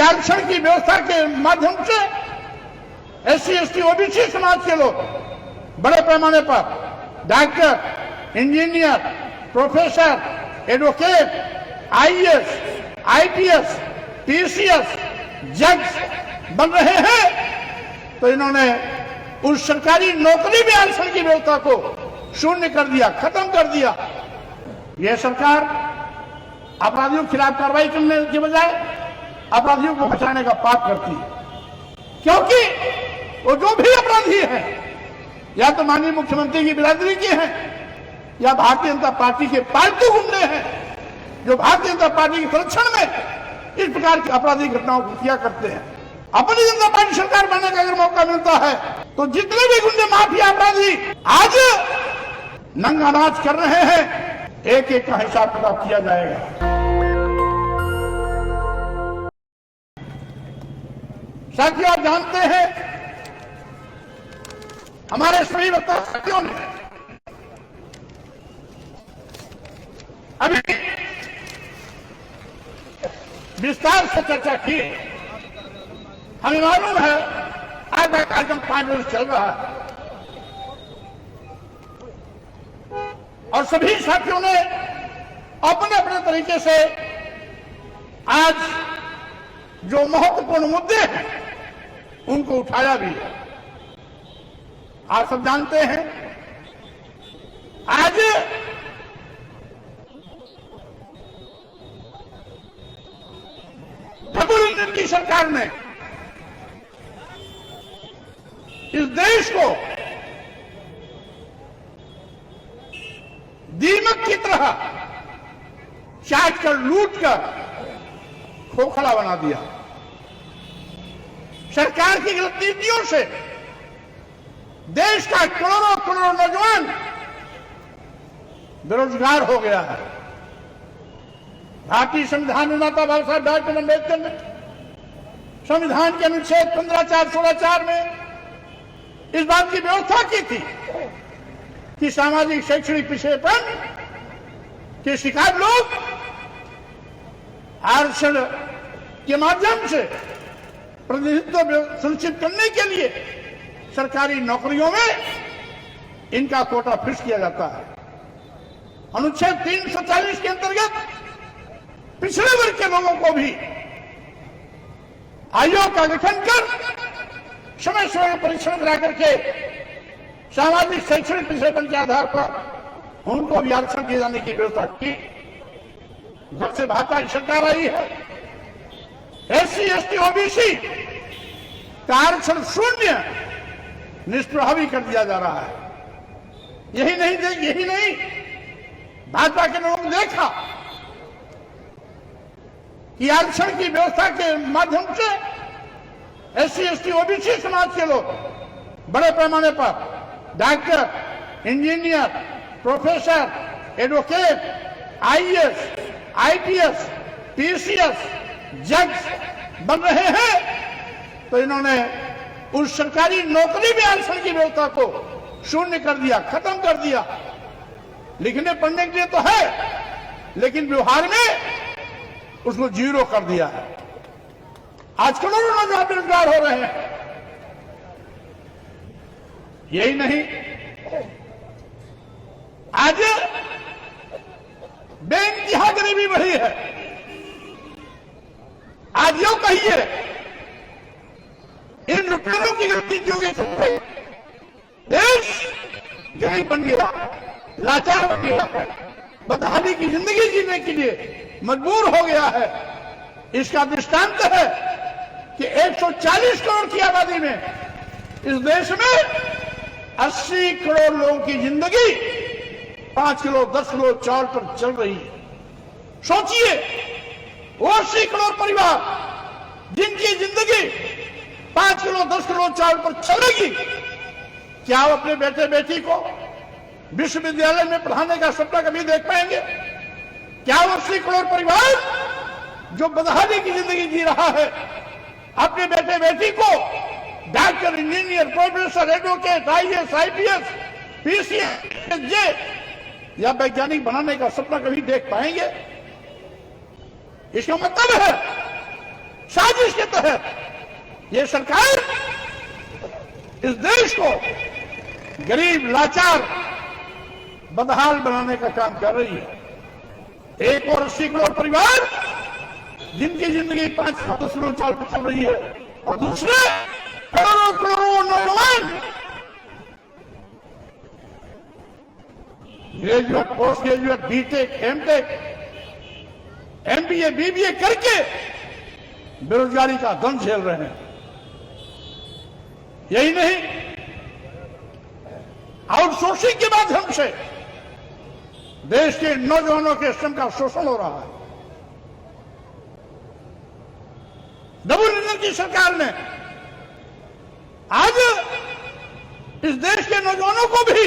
आरक्षण की व्यवस्था के माध्यम से SC, ST, OBC समाज के लोग बड़े पैमाने पर doctor, engineer, professor, advocate, IAS, IPS, PCS, जज बन रहे हैं। तो इन्होंने उस सरकारी नौकरी में आरक्षण की व्यवस्था को शून्य कर दिया, खत्म कर दिया। यह सरकार अपराधियों के खिलाफ कार्रवाई करने के बजाय अपराधियों को बचाने का पाप करती है, क्योंकि वो जो भी अपराधी हैं या तो माननीय मुख्यमंत्री की बिरादरी के हैं या भारतीय जनता पार्टी के पालतू गुंडे हैं जो भारतीय जनता पार्टी के संरक्षण में इस प्रकार की आपराधिक घटनाओं को किया करते हैं। अपनी जनता पार्टी सरकार बनने का अगर मौका मिलता है तो जितने भी गुंडे, माफिया, अपराधी आज नंगा नाच कर रहे हैं, एक एक का हिसाब किताब किया जाएगा। साथियों, आप जानते हैं हमारे सभी साथियों ने अभी विस्तार से चर्चा की। हमें मालूम है आज का कार्यक्रम 5 बजे चल रहा है और सभी साथियों ने अपने अपने तरीके से आज जो महत्वपूर्ण मुद्दे हैं उनको उठाया भी है। आप सब जानते हैं आज डबल की सरकार ने इस देश को दीमक की तरह चाट कर, लूट कर खोखला बना दिया। सरकार की गलत नीतियों से देश का करोड़ों करोड़ों नौजवान बेरोजगार हो गया है। भारतीय संविधान निर्माता बाबा साहब डॉक्टर अम्बेडकर ने संविधान के अनुच्छेद 15(4), 16(4) में इस बात की व्यवस्था की थी कि सामाजिक शैक्षणिक पिछड़ेपन के शिकार लोग आरक्षण के माध्यम से प्रतिनिधित्व सुनिश्चित करने के लिए सरकारी नौकरियों में इनका कोटा फिक्स किया जाता है। अनुच्छेद 340 के अंतर्गत पिछड़े वर्ग के लोगों को भी आयोग का गठन कर समय समय परीक्षण करा करके सामाजिक शैक्षणिक पिछड़ेपन के आधार पर उनको भी आरक्षण दिए जाने की व्यवस्था की। जब से भाजपा की सरकार आई है SC, ST, OBC का आरक्षण शून्य निष्प्रभावी कर दिया जा रहा है। यही नहीं भाजपा के लोगों ने देखा कि आरक्षण की व्यवस्था के माध्यम से SC, ST, OBC समाज के लोग बड़े पैमाने पर doctor, engineer, professor, advocate, IAS, IPS, PCS, जज बन रहे हैं। तो इन्होंने उस सरकारी नौकरी में आरक्षण की व्यवस्था को शून्य कर दिया, खत्म कर दिया। लिखने पढ़ने के लिए तो है, लेकिन व्यवहार में उसको जीरो कर दिया है। आज करोड़ों नौजवान बेरोजगार हो रहे हैं। यही नहीं, आज बेइंतहा गरीबी बढ़ी है। आज यूं कहिए इन लुटेरों की गतिविधियों के चलते देश गरीब बन गया, लाचार बन गया, बदहाली की जिंदगी जीने के लिए मजबूर हो गया है। इसका दृष्टांत है कि 140 करोड़ की आबादी में इस देश में 80 करोड़ लोगों की जिंदगी 5 किलो 10 किलो चावल पर चल रही है। सोचिए, वो 80 करोड़ परिवार जिनकी जिंदगी 5 किलो 10 किलो चावल पर चलेगी, क्या वो अपने बेटे बेटी को विश्वविद्यालय में पढ़ाने का सपना कभी देख पाएंगे? क्या वो 80 करोड़ परिवार जो बदहाली की जिंदगी जी रहा है अपने बेटे बेटी को doctor, engineer, professor, advocate, IAS, IPS, PCS या वैज्ञानिक बनाने का सपना कभी देख पाएंगे? इसका मतलब है साजिश के तहत ये सरकार इस देश को गरीब, लाचार, बदहाल बनाने का काम कर रही है। एक और 80 करोड़ परिवार जिनकी जिंदगी 5-10 साल पर चल रही है, और दूसरे करोड़ों करोड़ों नौजवान graduate, post graduate, BTech, MTech, MBA, BBA करके बेरोजगारी का दंड झेल रहे हैं। यही नहीं, आउटसोर्सिंग के माध्यम से देश के नौजवानों के श्रम का शोषण हो रहा है। डबल इंजन की सरकार ने आज इस देश के नौजवानों को भी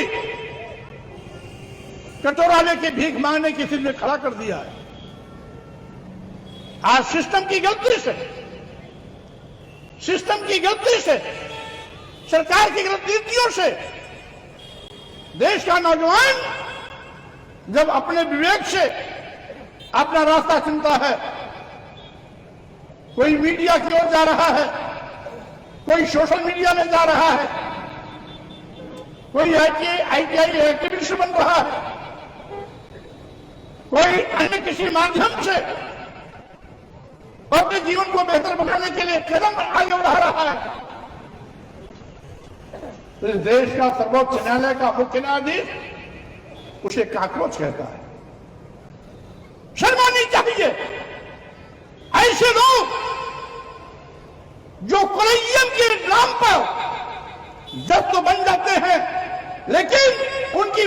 कटोरा लेके भीख मांगने की स्थिति में खड़ा कर दिया है। आज सिस्टम की गलती से, सरकार की गलत नीतियों से देश का नौजवान जब अपने विवेक से अपना रास्ता चुनता है, कोई मीडिया की ओर जा रहा है, कोई सोशल मीडिया में जा रहा है, कोई आईटीआई एक्टिविस्ट बन रहा है, कोई अन्य किसी माध्यम से अपने जीवन को बेहतर बनाने के लिए कदम आगे बढ़ा रहा है, तो इस देश का सर्वोच्च न्यायालय का मुख्य न्यायाधीश उसे काकरोच कहता है। शर्म आनी चाहिए। ऐसे लोग जो कोलिजियम के नाम पर जब तो बन जाते हैं, लेकिन उनकी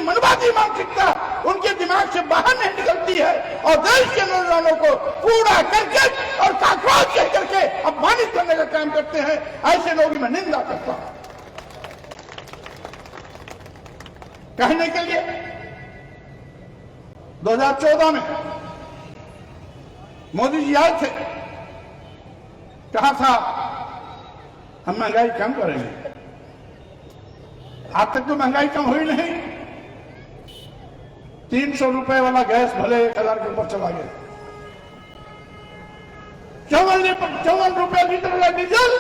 मनवादी मानसिकता उनके दिमाग से बाहर नहीं निकलती है, और देश के नौजवानों को कूड़ा करके और काकरोच कह करके अपमानित करने का काम करते हैं। ऐसे लोगों में निंदा करता हूं। कहने के लिए 2014 में मोदी जी आए थे, कहा था हम महंगाई कम करेंगे। आज तक तो महंगाई कम हुई नहीं। 300 रुपए वाला गैस भले 1000 के ऊपर चला गया। 54 रुपए लीटर वाला डीजल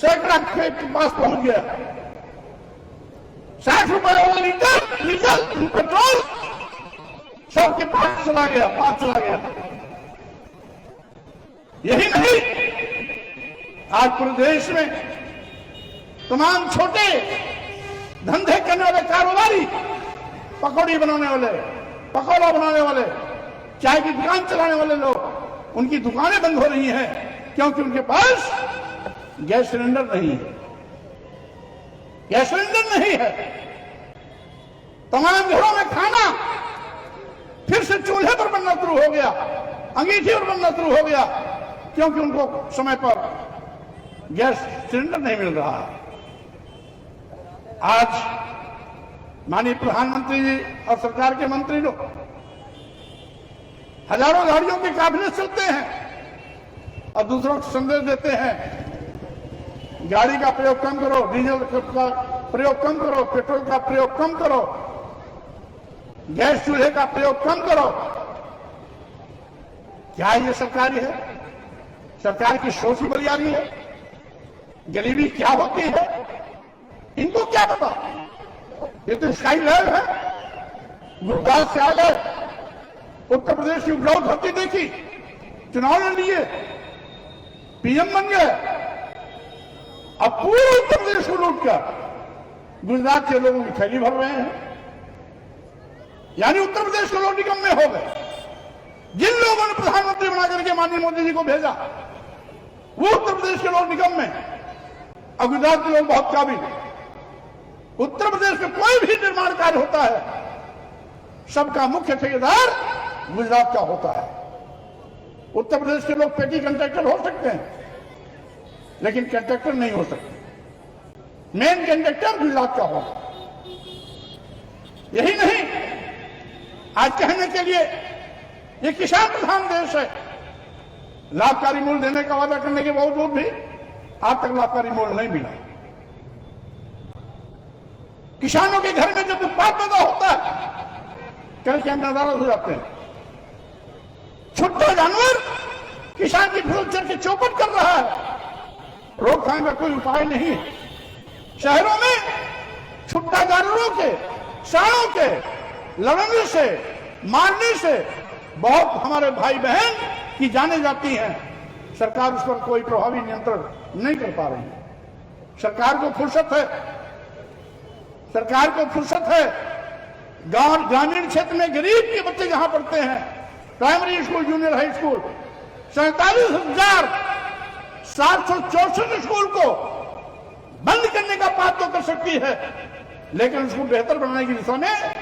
सैकड़ा के पास पहुंच गया। 60 रुपए वाला लीटर डीजल पेट्रोल 100 के पास चला गया। यही नहीं, आज पूरे देश में तमाम छोटे धंधे करने वाले कारोबारी, पकौड़ी बनाने वाले, पकौड़ा बनाने वाले, चाय की दुकान चलाने वाले लोग, उनकी दुकानें बंद हो रही हैं क्योंकि उनके पास गैस सिलेंडर नहीं है। तमाम घरों में खाना फिर से चूल्हे पर बनना शुरू हो गया, अंगीठी पर बनना शुरू हो गया, क्योंकि उनको समय पर गैस सिलेंडर नहीं मिल रहा है। आज माननीय प्रधानमंत्री जी और सरकार के मंत्री लोग हजारों गाड़ियों के काफिले चलते हैं और दूसरों को संदेश देते हैं, गाड़ी का प्रयोग कम करो, डीजल का प्रयोग कम करो, पेट्रोल का प्रयोग कम करो, गैस चूल्हे का प्रयोग कम करो। क्या ये सरकारी है? सरकार की सोच ही बलियारी है। गरीबी क्या होती है इनको क्या पता? ये तो स्काई लैब है, गुजरात से आ गए, उत्तर प्रदेश की उपजाऊ धरती देखी, चुनाव लड़ लिए, पीएम बन गए, अब पूरे उत्तर प्रदेश को लूटकर गुजरात के लोगों की थैली भर रहे हैं। यानी उत्तर प्रदेश के लोग निकम्मे हो गए। जिन लोगों ने प्रधानमंत्री बना करके माननीय मोदी जी को भेजा, वो उत्तर प्रदेश के लोग निकम्मे, और गुजरात के लोग बहुत काबिल। उत्तर प्रदेश में कोई भी निर्माण कार्य होता है, सबका मुख्य ठेकेदार गुजरात का होता है। उत्तर प्रदेश के लोग पेटी कंट्रैक्टर हो सकते हैं, लेकिन कंट्रैक्टर नहीं हो सकते। मेन कंट्रैक्टर गुजरात का होगा। यही नहीं, आज कहने के लिए ये किसान प्रधान देश है, लाभकारी मूल्य देने का वादा करने के बावजूद भी आज तक लाभकारी मूल्य नहीं मिला। किसानों के घर में जब उत्पाद पैदा होता है, कल के हम नदारत हो जाते हैं। छुट्टे जानवर किसान की फसल चढ़ के चौपट कर रहा है, रोकथाम का कोई उपाय नहीं। शहरों में छुट्टादारों के, साड़ों के लड़ने से, मारने से बहुत हमारे भाई बहन की जाने जाती हैं। सरकार उस पर कोई प्रभावी नियंत्रण नहीं कर पा रही है। सरकार को फुर्सत है, सरकार को फुर्सत है। गांव ग्रामीण क्षेत्र में गरीब के बच्चे जहां पढ़ते हैं, primary school, junior high school, 47,764 school को बंद करने का बात तो कर सकती है, लेकिन उसको बेहतर बनाने की दिशा में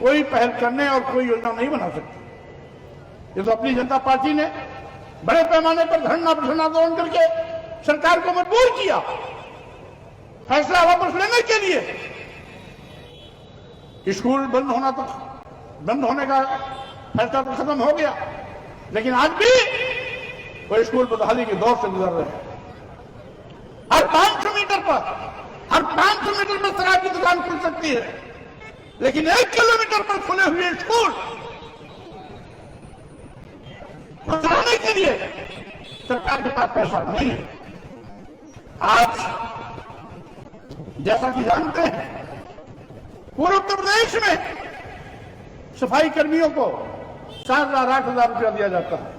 कोई पहल करने और कोई योजना नहीं बना सकती। ये तो अपनी जनता पार्टी ने बड़े पैमाने पर धरना प्रदर्शन आंदोलन करके सरकार को मजबूर किया फैसला वापस लेने के लिए। स्कूल बंद होने का फैसला तो खत्म हो गया, लेकिन आज भी वो स्कूल बदहाली के दौर से गुजर रहे हैं। हर 500 मीटर पर शराब की दुकान खुल सकती है, लेकिन 1 किलोमीटर पर खुले हुए स्कूल चलाने के लिए सरकार के पास पैसा नहीं है। आज जैसा कि जानते हैं, पूरे उत्तर प्रदेश में सफाई कर्मियों को 7,000-8,000 रुपया दिया जाता है।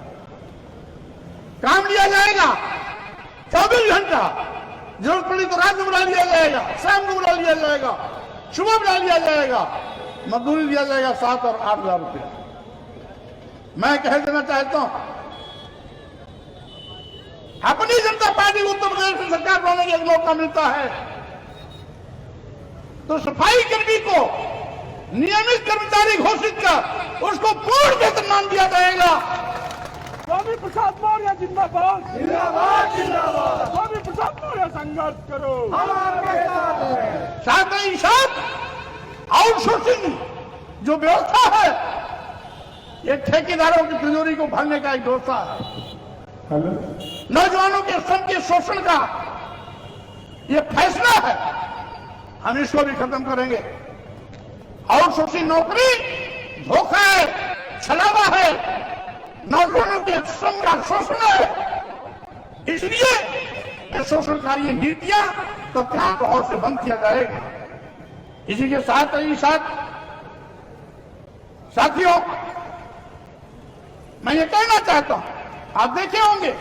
काम लिया जाएगा 24 घंटा, जरूरत पड़ी तो रात में बुला लिया जाएगा, शाम को बुला लिया जाएगा, सुबह बुला लिया जाएगा, मजदूरी दिया जाएगा 7 और 8,000 रुपया। मैं कह देना चाहता हूं, अपनी जनता पार्टी को उत्तर प्रदेश में सरकार बनाने का मौका मिलता है तो सफाई कर्मी को नियमित कर्मचारी घोषित कर उसको पूर्ण वेतनमान दिया जाएगा। स्वामी प्रसाद मौर्य जिंदाबाद, जिंदाबाद, जिंदाबाद। स्वामी प्रसाद मौर्य संघर्ष करो, साथ ही साथ आउटसोर्सिंग जो व्यवस्था है, ये ठेकेदारों की तिजोरी को भरने का एक व्यवस्था है। नौजवानों के श्रम के शोषण का ये फैसला है, हम इसको भी खत्म करेंगे। आउटसोर्सिंग नौकरी धोखा है, छलावा है, नौजवानों के श्रम का शोषण है। इसलिए शोषणकारी नीतियां तो क्या और से बंद किया जाएगा। इसी के साथ ही साथ साथियों, मैं ये कहना चाहता हूं, आप देखे होंगे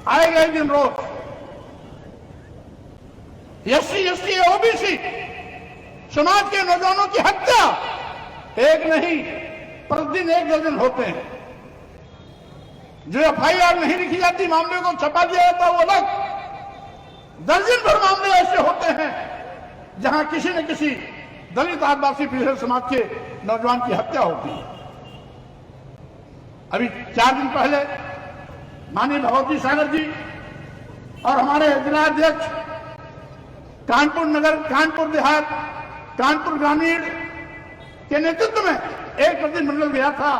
आएगा एक दिन रोज SC, ST, OBC समाज के नौजवानों की हत्या एक नहीं प्रतिदिन 1 दर्जन होते हैं। जो FIR नहीं लिखी जाती, मामले को छपा दिया जाता, वो अलग। दर्जन भर मामले ऐसे होते हैं जहां किसी न किसी दलित, आदिवासी, पिछड़े समाज के नौजवान की हत्या होती है। अभी 4 दिन पहले माननीय भगवती सागर जी और हमारे जिलाध्यक्ष कानपुर नगर, कानपुर देहात, कानपुर ग्रामीण के नेतृत्व में एक प्रतिनिधिमंडल गया था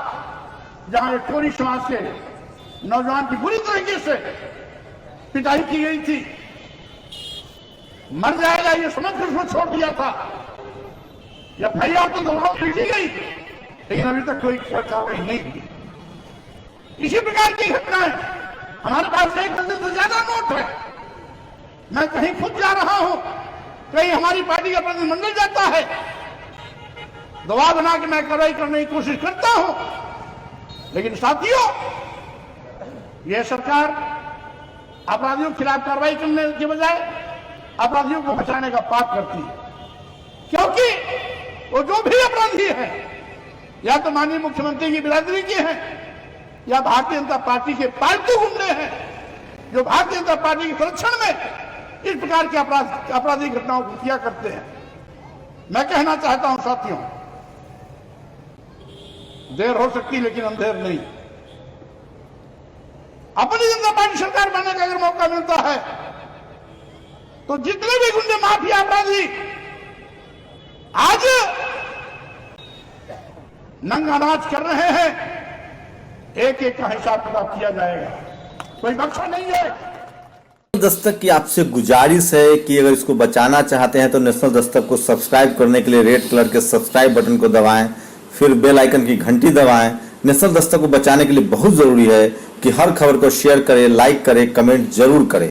जहां एक कोरी समाज के नौजवान की बुरी तरीके से पिटाई की गई थी। मर जाएगा ये समझ कर उसको छोड़ दिया था। FIR तो दोनों लिखी गई, लेकिन अभी तक कोई कार्रवाई नहीं की। इसी प्रकार की घटनाएं, हमारे पास 1 दर्जन से ज्यादा नोट है। मैं कहीं खुद जा रहा हूं, कहीं हमारी पार्टी का प्रतिनिधिमंडल जाता है, दबाव बना के मैं कार्रवाई करने की कोशिश करता हूं, लेकिन साथियों, यह सरकार अपराधियों के खिलाफ कार्रवाई करने के बजाय अपराधियों को बचाने का पाप करती है। क्योंकि वो जो भी अपराधी है, या तो माननीय मुख्यमंत्री की बिरादरी के हैं, या भारतीय जनता पार्टी के पालतू गुंडे हैं, जो भारतीय जनता पार्टी के संरक्षण में इस प्रकार के आपराधिक घटनाओं को किया करते हैं। मैं कहना चाहता हूं साथियों, देर हो सकती लेकिन अंधेर नहीं। अपनी जनता पार्टी सरकार बनने का अगर मौका मिलता है तो जितने भी गुंडे, माफिया, अपराधी आज नंगा नाच कर रहे हैं, एक-एक का हिसाब किताब किया जाएगा, कोई बख्शा नहीं है। दस्तक की आपसे गुजारिश है कि अगर इसको बचाना चाहते हैं तो नेशनल दस्तक को सब्सक्राइब करने के लिए रेड कलर के सब्सक्राइब बटन को दबाएं, फिर बेल आइकन की घंटी दबाएं। नेशनल दस्तक को बचाने के लिए बहुत जरूरी है कि हर खबर को शेयर करें, लाइक करें, कमेंट जरूर करें।